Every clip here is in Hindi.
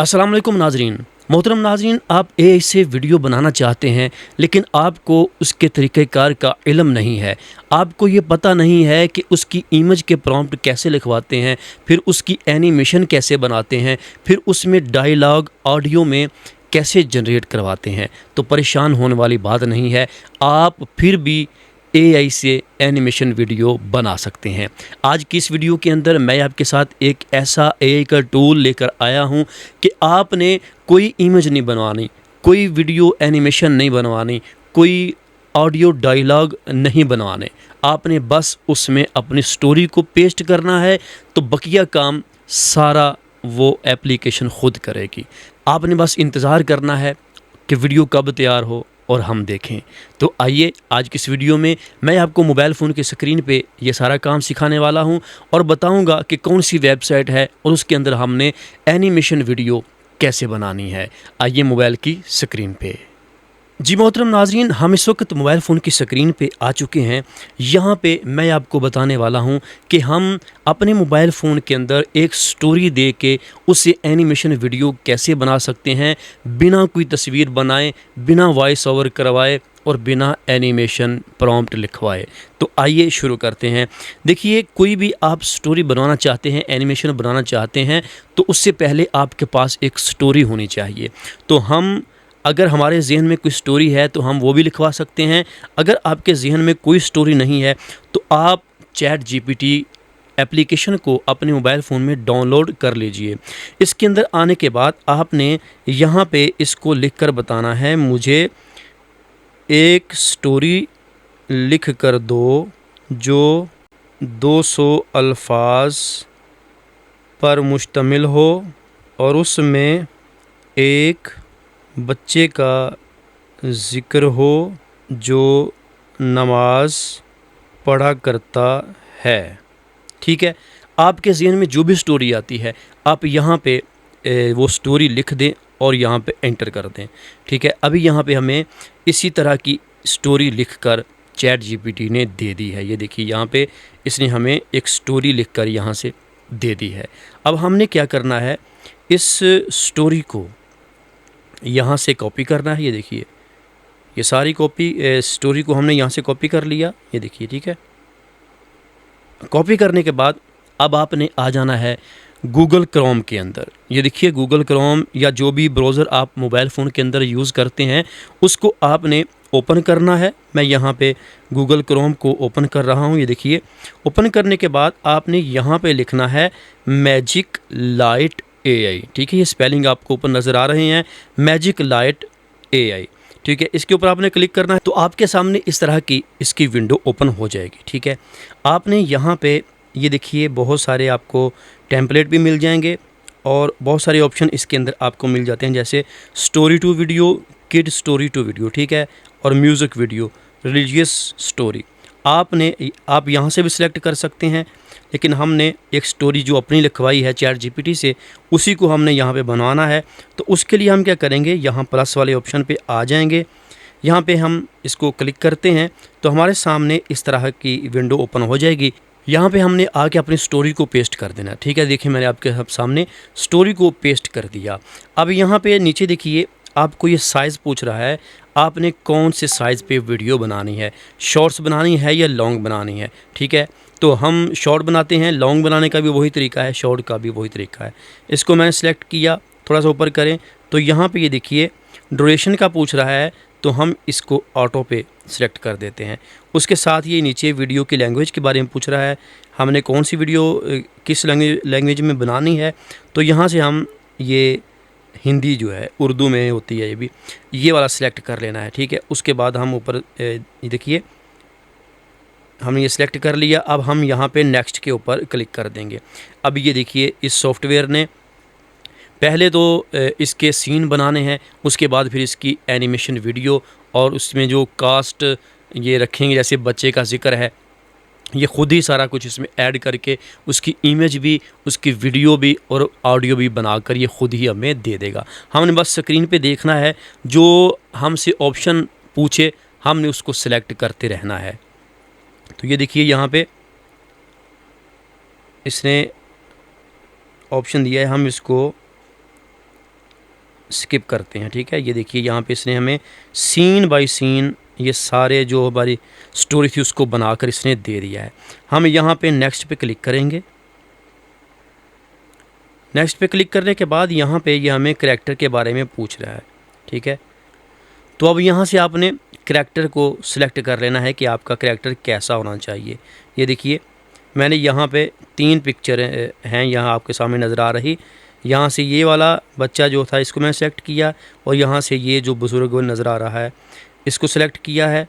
अस्सलाम वालेकुम नाजरीन। मोहतरम नाजरीन, आप एआई से वीडियो बनाना चाहते हैं लेकिन आपको उसके तरीक़ेकार का इल्म नहीं है। आपको ये पता नहीं है कि उसकी इमेज के प्रॉम्प्ट कैसे लिखवाते हैं, फिर उसकी एनिमेशन कैसे बनाते हैं, फिर उसमें डायलॉग ऑडियो में कैसे जनरेट करवाते हैं। तो परेशान होने वाली बात नहीं है, आप फिर भी एआई से एनिमेशन वीडियो बना सकते हैं। आज की इस वीडियो के अंदर मैं आपके साथ एक ऐसा एआई का टूल लेकर आया हूं कि आपने कोई इमेज नहीं बनवानी, कोई वीडियो एनिमेशन नहीं बनवानी, कोई ऑडियो डायलॉग नहीं बनवाने। आपने बस उसमें अपनी स्टोरी को पेस्ट करना है, तो बकिया काम सारा वो एप्लीकेशन खुद करेगी। आपने बस इंतज़ार करना है कि वीडियो कब तैयार हो और हम देखें। तो आइए आज की इस वीडियो में मैं आपको मोबाइल फ़ोन की स्क्रीन पे ये सारा काम सिखाने वाला हूं और बताऊंगा कि कौन सी वेबसाइट है और उसके अंदर हमने एनिमेशन वीडियो कैसे बनानी है। आइए मोबाइल की स्क्रीन पे। जी मोहतरम नाजरीन, हम इस वक्त मोबाइल फ़ोन की स्क्रीन पे आ चुके हैं। यहाँ पे मैं आपको बताने वाला हूँ कि हम अपने मोबाइल फ़ोन के अंदर एक स्टोरी दे के उससे एनिमेशन वीडियो कैसे बना सकते हैं, बिना कोई तस्वीर बनाए, बिना वॉइस ओवर करवाए और बिना एनिमेशन प्रॉम्प्ट लिखवाए। तो आइए शुरू करते हैं। देखिए, कोई भी आप स्टोरी बनवाना चाहते हैं, एनिमेशन बनाना चाहते हैं, तो उससे पहले आपके पास एक स्टोरी होनी चाहिए। तो हम अगर हमारे ज़हन में कोई स्टोरी है तो हम वो भी लिखवा सकते हैं। अगर आपके ज़हन में कोई स्टोरी नहीं है तो आप चैट जीपीटी एप्लीकेशन को अपने मोबाइल फ़ोन में डाउनलोड कर लीजिए। इसके अंदर आने के बाद आपने यहाँ पे इसको लिखकर बताना है, मुझे एक स्टोरी लिख कर दो जो 200 अल्फाज पर मुश्तमिल हो और उसमें एक बच्चे का ज़िक्र हो जो नमाज पढ़ा करता है। ठीक है, आपके ज़हन में जो भी स्टोरी आती है आप यहाँ पे वो स्टोरी लिख दें और यहाँ पे एंटर कर दें। ठीक है, अभी यहाँ पे हमें इसी तरह की स्टोरी लिखकर चैट जीपीटी ने दे दी है। ये देखिए, यहाँ पे इसने हमें एक स्टोरी लिखकर यहाँ से दे दी है। अब हमने क्या करना है, इस स्टोरी को यहाँ से कॉपी करना है। ये देखिए, ये सारी स्टोरी को हमने यहाँ से कॉपी कर लिया। ये देखिए, ठीक है। कॉपी करने के बाद अब आपने आ जाना है गूगल क्रोम के अंदर। ये देखिए, गूगल क्रोम या जो भी ब्राउज़र आप मोबाइल फ़ोन के अंदर यूज़ करते हैं उसको आपने ओपन करना है। मैं यहाँ पे गूगल क्रोम को ओपन कर रहा हूँ। ये देखिए, ओपन करने के बाद आपने यहाँ पे लिखना है मैजिक लाइट एआई। ठीक है, ये स्पेलिंग आपको ऊपर नज़र आ रहे हैं, मैजिक लाइट एआई। ठीक है, इसके ऊपर आपने क्लिक करना है तो आपके सामने इस तरह की इसकी विंडो ओपन हो जाएगी। ठीक है, आपने यहाँ पे ये देखिए बहुत सारे आपको टेम्पलेट भी मिल जाएंगे और बहुत सारे ऑप्शन इसके अंदर आपको मिल जाते हैं, जैसे story to video, kid story to video, ठीक है, और म्यूज़िक वीडियो, रिलीजियस स्टोरी। आप यहाँ से भी सिलेक्ट कर सकते हैं, लेकिन हमने एक स्टोरी जो अपनी लिखवाई है चैट जीपीटी से उसी को हमने यहाँ पे बनवाना है। तो उसके लिए हम क्या करेंगे, यहाँ प्लस वाले ऑप्शन पे आ जाएंगे। यहाँ पे हम इसको क्लिक करते हैं तो हमारे सामने इस तरह की विंडो ओपन हो जाएगी। यहाँ पे हमने आके अपनी स्टोरी को पेस्ट कर देना। ठीक है, देखिए मैंने आपके सामने स्टोरी को पेस्ट कर दिया। अब यहाँ पे नीचे देखिए, आपको ये साइज़ पूछ रहा है, आपने कौन से साइज़ पे वीडियो बनानी है, शॉर्ट्स बनानी है या लॉन्ग बनानी है। ठीक है, तो हम शॉर्ट बनाते हैं, लॉन्ग बनाने का भी वही तरीका है, शॉर्ट का भी वही तरीका है। इसको मैंने सेलेक्ट किया, थोड़ा सा ऊपर करें तो यहाँ पे ये देखिए ड्यूरेशन का पूछ रहा है, तो हम इसको ऑटो पे सिलेक्ट कर देते हैं। उसके साथ ये नीचे वीडियो की लैंग्वेज के बारे में पूछ रहा है, हमने कौन सी वीडियो किस लैंग्वेज में बनानी है, तो यहाँ से हम ये हिंदी जो है उर्दू में होती है, ये वाला सिलेक्ट कर लेना है। ठीक है, उसके बाद हम ऊपर देखिए हमने ये सिलेक्ट कर लिया। अब हम यहाँ पे नेक्स्ट के ऊपर क्लिक कर देंगे। अब ये देखिए, इस सॉफ्टवेयर ने पहले तो इसके सीन बनाने हैं, उसके बाद फिर इसकी एनिमेशन वीडियो और उसमें जो कास्ट ये रखेंगे, जैसे बच्चे का जिक्र है, ये ख़ुद ही सारा कुछ इसमें ऐड करके उसकी इमेज भी, उसकी वीडियो भी और ऑडियो भी बनाकर ये ख़ुद ही हमें दे देगा। हमने बस स्क्रीन पे देखना है, जो हमसे ऑप्शन पूछे हमने उसको सिलेक्ट करते रहना है। तो ये देखिए, यहाँ पे इसने ऑप्शन दिया है, हम इसको स्किप करते हैं। ठीक है, ये देखिए यहाँ पे इसने हमें सीन बाय सीन ये सारे जो हमारी स्टोरी थी उसको बनाकर इसने दे दिया है। हम यहाँ पे नेक्स्ट पे क्लिक करेंगे। नेक्स्ट पे क्लिक करने के बाद यहाँ पे ये हमें करैक्टर के बारे में पूछ रहा है। ठीक है, तो अब यहाँ से आपने करैक्टर को सिलेक्ट कर लेना है कि आपका करैक्टर कैसा होना चाहिए। ये देखिए मैंने यहाँ पे 3 पिक्चर हैं यहाँ आपके सामने नज़र आ रही। यहाँ से ये वाला बच्चा जो था इसको मैं सेलेक्ट किया, और यहाँ से ये जो बुज़ुर्ग नज़र आ रहा है इसको सेलेक्ट किया है,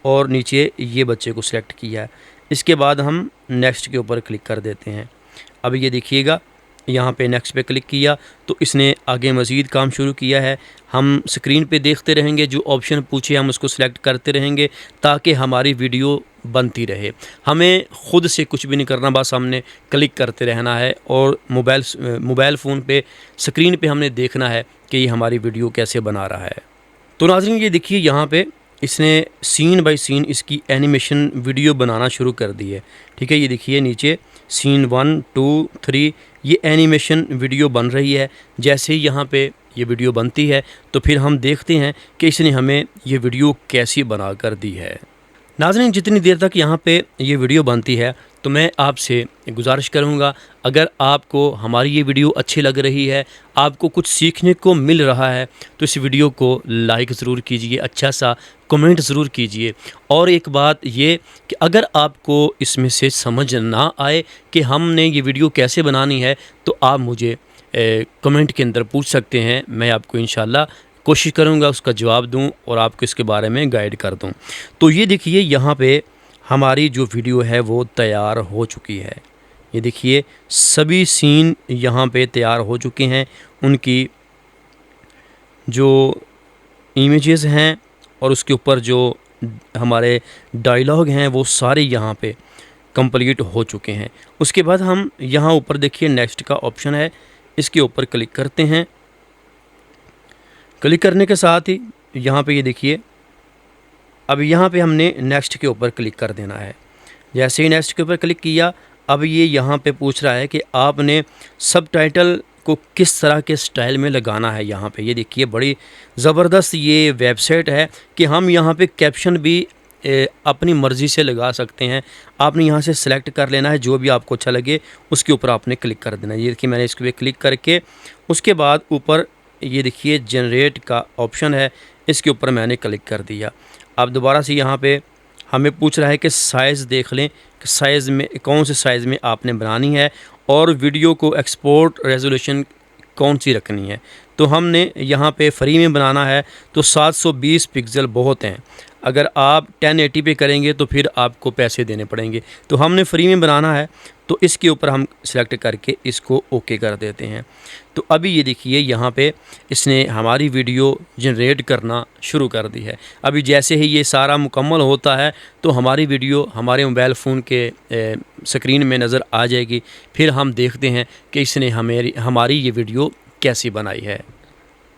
और नीचे ये बच्चे को सिलेक्ट किया है। इसके बाद हम नेक्स्ट के ऊपर क्लिक कर देते हैं। अब ये देखिएगा यहाँ पे नेक्स्ट पे क्लिक किया तो इसने आगे मज़ीद काम शुरू किया है। हम स्क्रीन पे देखते रहेंगे, जो ऑप्शन पूछे हम उसको सिलेक्ट करते रहेंगे ताकि हमारी वीडियो बनती रहे। हमें ख़ुद से कुछ भी नहीं करना, बस हमने क्लिक करते रहना है और मोबाइल फ़ोन पे स्क्रीन पे हमने देखना है कि ये हमारी वीडियो कैसे बना रहा है। तो नाज़रीन ये देखिए यहाँ पे इसने सीन बाय सीन इसकी एनिमेशन वीडियो बनाना शुरू कर दी है। ठीक है, ये देखिए नीचे सीन 1 2 3 ये एनिमेशन वीडियो बन रही है। जैसे ही यहाँ पे ये वीडियो बनती है तो फिर हम देखते हैं कि इसने हमें ये वीडियो कैसी बना कर दी है। नाज़रीन जितनी देर तक यहाँ पे ये वीडियो बनती है तो मैं आपसे गुजारिश करूँगा, अगर आपको हमारी ये वीडियो अच्छी लग रही है, आपको कुछ सीखने को मिल रहा है, तो इस वीडियो को लाइक ज़रूर कीजिए, अच्छा सा कमेंट ज़रूर कीजिए। और एक बात ये कि अगर आपको इसमें से समझ ना आए कि हमने ये वीडियो कैसे बनानी है तो आप मुझे कमेंट के अंदर पूछ सकते हैं। मैं आपको इंशाल्लाह कोशिश करूँगा उसका जवाब दूँ और आपको इसके बारे में गाइड कर दूँ। तो ये देखिए यहाँ पे हमारी जो वीडियो है वो तैयार हो चुकी है। ये देखिए सभी सीन यहाँ पे तैयार हो चुके हैं, उनकी जो इमेजेस हैं और उसके ऊपर जो हमारे डायलॉग हैं वो सारे यहाँ पे कंप्लीट हो चुके हैं। उसके बाद हम यहाँ ऊपर देखिए नेक्स्ट का ऑप्शन है, इसके ऊपर क्लिक करते हैं। क्लिक करने के साथ ही यहाँ पे ये देखिए अब यहाँ पे हमने नेक्स्ट के ऊपर क्लिक कर देना है। जैसे ही नेक्स्ट के ऊपर क्लिक किया अब ये यहाँ पे पूछ रहा है कि आपने सबटाइटल को किस तरह के स्टाइल में लगाना है। यहाँ पे ये देखिए बड़ी ज़बरदस्त ये वेबसाइट है कि हम यहाँ पे कैप्शन भी अपनी मर्ज़ी से लगा सकते हैं। आपने यहाँ से सिलेक्ट कर लेना है, जो भी आपको अच्छा लगे उसके ऊपर आपने क्लिक कर देना है। ये देखिए मैंने इसके पे क्लिक करके उसके बाद ऊपर ये देखिए जनरेट का ऑप्शन है, इसके ऊपर मैंने क्लिक कर दिया। अब दोबारा से यहाँ पे हमें पूछ रहा है कि साइज़ देख लें कि साइज़ में कौन से साइज़ में आपने बनानी है और वीडियो को एक्सपोर्ट रेजोल्यूशन कौन सी रखनी है। तो हमने यहाँ पे फ्री में बनाना है तो 720 पिक्सल बहुत हैं। अगर आप 1080 पे करेंगे तो फिर आपको पैसे देने पड़ेंगे। तो हमने फ्री में बनाना है तो इसके ऊपर हम सेलेक्ट करके इसको ओके कर देते हैं। तो अभी ये देखिए यहाँ पे इसने हमारी वीडियो जनरेट करना शुरू कर दी है। अभी जैसे ही ये सारा मुकम्मल होता है तो हमारी वीडियो हमारे मोबाइल फ़ोन के स्क्रीन में नज़र आ जाएगी। फिर हम देखते हैं कि इसने हमारी ये वीडियो कैसी बनाई है।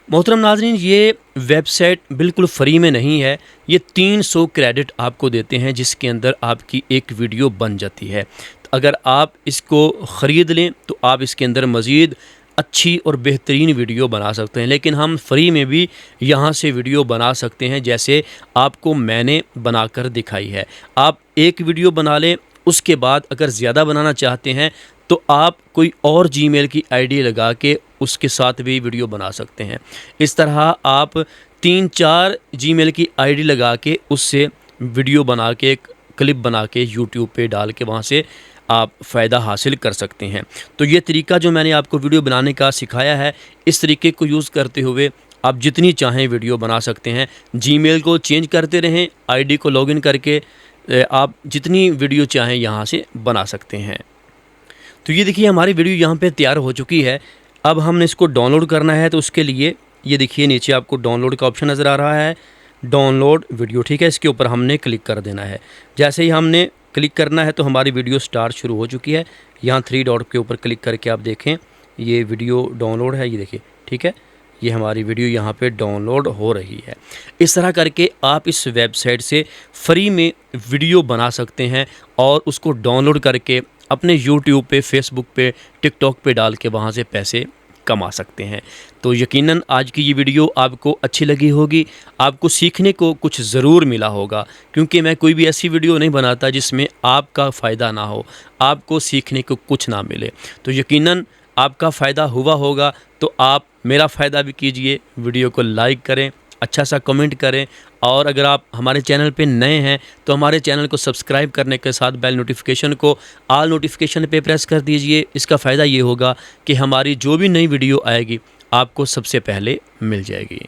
मोहतरम नाज़रीन ये वेबसाइट बिल्कुल फ्री में नहीं है, ये 300 क्रेडिट आपको देते हैं जिसके अंदर आपकी एक वीडियो बन जाती है। तो अगर आप इसको ख़रीद लें तो आप इसके अंदर मज़ीद अच्छी और बेहतरीन वीडियो बना सकते हैं। लेकिन हम फ्री में भी यहाँ से वीडियो बना सकते हैं जैसे आपको मैंने बनाकर दिखाई है। आप एक वीडियो बना लें, उसके बाद अगर ज़्यादा बनाना चाहते हैं तो आप कोई और जीमेल की आईडी लगा के उसके साथ भी वीडियो बना सकते हैं। इस तरह आप 3-4 जीमेल की आईडी लगा के उससे वीडियो बना के एक क्लिप बना के यूट्यूब पे डाल के वहाँ से आप फ़ायदा हासिल कर सकते हैं। तो ये तरीका जो मैंने आपको वीडियो बनाने का सिखाया है, इस तरीके को यूज़ करते हुए आप जितनी चाहें वीडियो बना सकते हैं। जीमेल को चेंज करते रहें, आईडी को लॉगिन करके आप जितनी वीडियो चाहें यहाँ से बना सकते हैं। तो ये देखिए हमारी वीडियो यहाँ पे तैयार हो चुकी है। अब हमने इसको डाउनलोड करना है तो उसके लिए ये देखिए नीचे आपको डाउनलोड का ऑप्शन नज़र आ रहा है, डाउनलोड वीडियो। ठीक है, इसके ऊपर हमने क्लिक कर देना है। जैसे ही हमने क्लिक करना है तो हमारी वीडियो स्टार्ट शुरू हो चुकी है। यहाँ 3 डॉट के ऊपर क्लिक करके आप देखें ये वीडियो डाउनलोड है, ये देखिए। ठीक है, ये हमारी वीडियो यहाँ पे डाउनलोड हो रही है। इस तरह करके आप इस वेबसाइट से फ्री में वीडियो बना सकते हैं और उसको डाउनलोड करके अपने यूट्यूब पे, फेसबुक पे, टिकटॉक पे डाल के वहाँ से पैसे कमा सकते हैं। तो यकीनन आज की ये वीडियो आपको अच्छी लगी होगी, आपको सीखने को कुछ ज़रूर मिला होगा, क्योंकि मैं कोई भी ऐसी वीडियो नहीं बनाता जिसमें आपका फ़ायदा ना हो, आपको सीखने को कुछ ना मिले। तो यकीनन आपका फ़ायदा हुआ होगा, तो आप मेरा फ़ायदा भी कीजिए, वीडियो को लाइक करें, अच्छा सा कमेंट करें, और अगर आप हमारे चैनल पे नए हैं तो हमारे चैनल को सब्सक्राइब करने के साथ बेल नोटिफिकेशन को ऑल नोटिफिकेशन पे प्रेस कर दीजिए। इसका फ़ायदा ये होगा कि हमारी जो भी नई वीडियो आएगी आपको सबसे पहले मिल जाएगी।